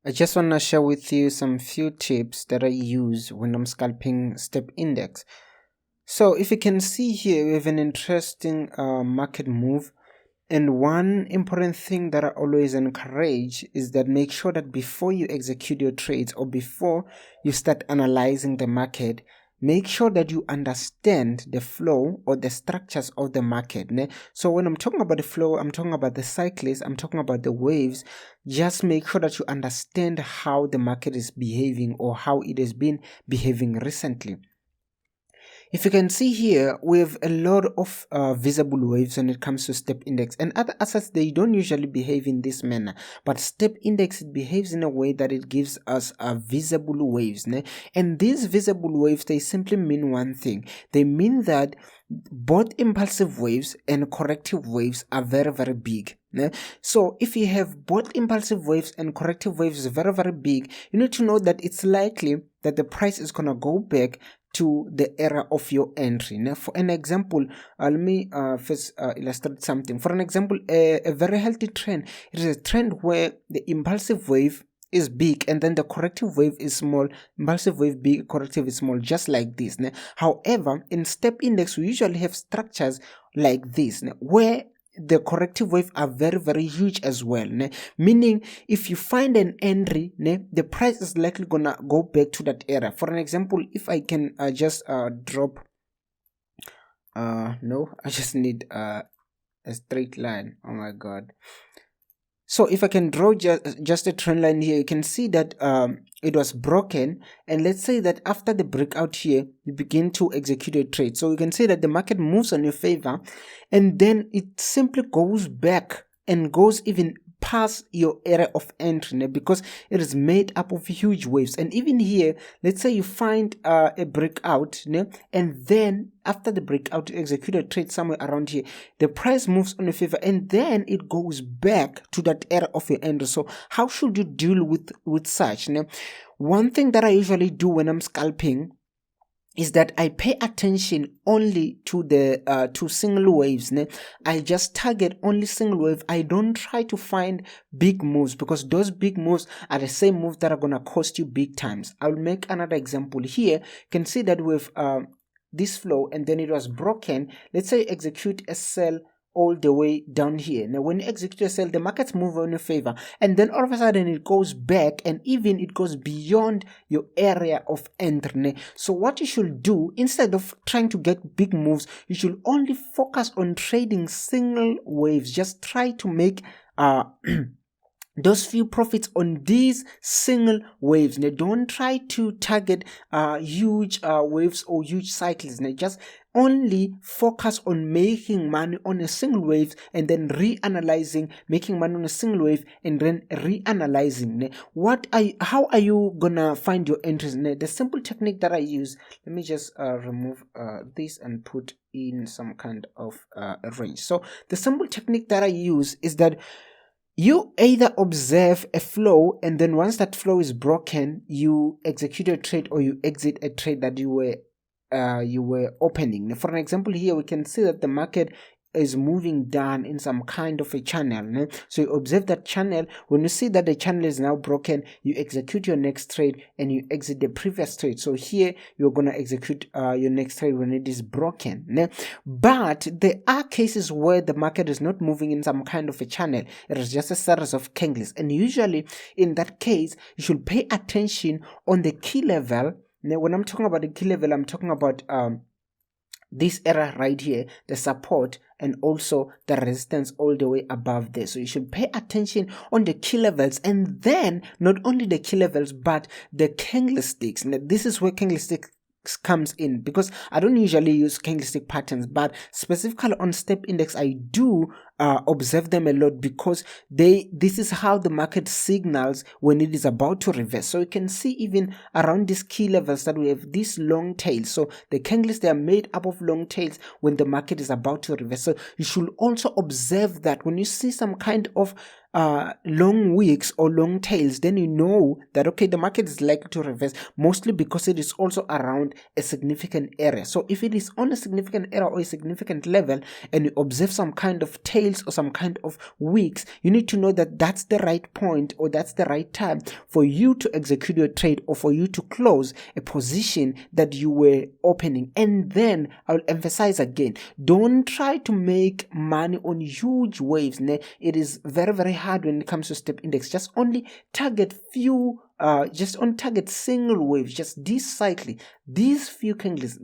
I just want to share with you some few tips that I use when I'm scalping step index. So if you can see here, we have an interesting market move. And one important thing that I always encourage is that make sure that before you execute your trades or before you start analyzing the market, make sure that you understand the flow or the structures of the market. So when I'm talking about the flow, I'm talking about the cycles, I'm talking about the waves. Just make sure that you understand how the market is behaving or how it has been behaving recently. If you can see here, we have a lot of visible waves when it comes to step index, and other assets, they don't usually behave in this manner, but step index, it behaves in a way that it gives us visible waves. And these visible waves, they simply mean one thing. They mean that both impulsive waves and corrective waves are very, very big. So if you have both impulsive waves and corrective waves very, very big, you need to know that it's likely that the price is going to go back to the area of your entry. Now, for an example, let me first illustrate something. For an example, a very healthy trend, it is a trend where the impulsive wave is big and then the corrective wave is small. Impulsive wave big, corrective is small, just like this. However, in step index, we usually have structures like this, where the corrective wave are very, very huge as well. Meaning, if you find an entry, the price is likely gonna go back to that area. For an example, if I can just drop, no, I just need a straight line. Oh my god. So if I can draw just a trend line here, you can see that it was broken. And let's say that after the breakout here, you begin to execute a trade. So you can see that the market moves on your favor, and then it simply goes back and goes even past your area of entry, because it is made up of huge waves. And even here, let's say you find a breakout, and then after the breakout, you execute a trade somewhere around here, the price moves on your favor, and then it goes back to that area of your entry. So how should you deal with such? One thing that I usually do when I'm scalping is that I pay attention only to the to single waves. I just target only single wave. I don't try to find big moves, because those big moves are the same moves that are gonna cost you big times. I'll make another example here. You can see that with this flow, and then it was broken. Let's say execute a sell all the way down here. Now when you execute a sell, the markets move on your favor, and then all of a sudden it goes back, and even it goes beyond your area of entry. So what you should do, instead of trying to get big moves, you should only focus on trading single waves. Just try to make those few profits on these single waves. Don't try to target huge waves or huge cycles. Just only focus on making money on a single wave, and then reanalyzing, making money on a single wave, and then reanalyzing. How are you gonna find your entries? The simple technique that I use, let me just remove this and put in some kind of range. So the simple technique that I use is that you either observe a flow, and then once that flow is broken, you execute a trade or you exit a trade that you were opening. For an example, here we can see that the market is moving down in some kind of a channel. So you observe that channel. When you see that the channel is now broken, you execute your next trade and you exit the previous trade. So here you're going to execute your next trade when it is broken. But there are cases where the market is not moving in some kind of a channel. It is just a series of candles. And usually in that case, you should pay attention on the key level. Now, when I'm talking about the key level, I'm talking about this area right here, the support, and also the resistance all the way above there. So you should pay attention on the key levels, and then not only the key levels, but the candlesticks. Now, this is where candlesticks comes in, because I don't usually use candlestick patterns, but specifically on step index I do observe them a lot, because this is how the market signals when it is about to reverse. So you can see even around these key levels that we have these long tails. So the candles, they are made up of long tails when the market is about to reverse. So you should also observe that when you see some kind of long wicks or long tails, then you know that okay, the market is likely to reverse, mostly because it is also around a significant area. So if it is on a significant area or a significant level and you observe some kind of tails or some kind of wicks, you need to know that that's the right point or that's the right time for you to execute your trade or for you to close a position that you were opening. And then I'll emphasize again, don't try to make money on huge waves. It is very, very hard when it comes to step index. Just only target few just on target single waves, just this cycle, these few candles,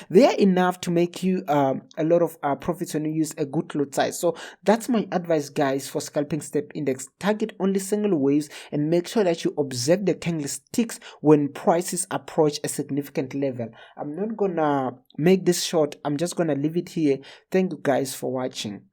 they are enough to make you a lot of profits when you use a good lot size. So that's my advice, guys, for scalping step index. Target only single waves and make sure that you observe the candlesticks when prices approach a significant level. I'm not gonna make this short, I'm just gonna leave it here. Thank you guys for watching.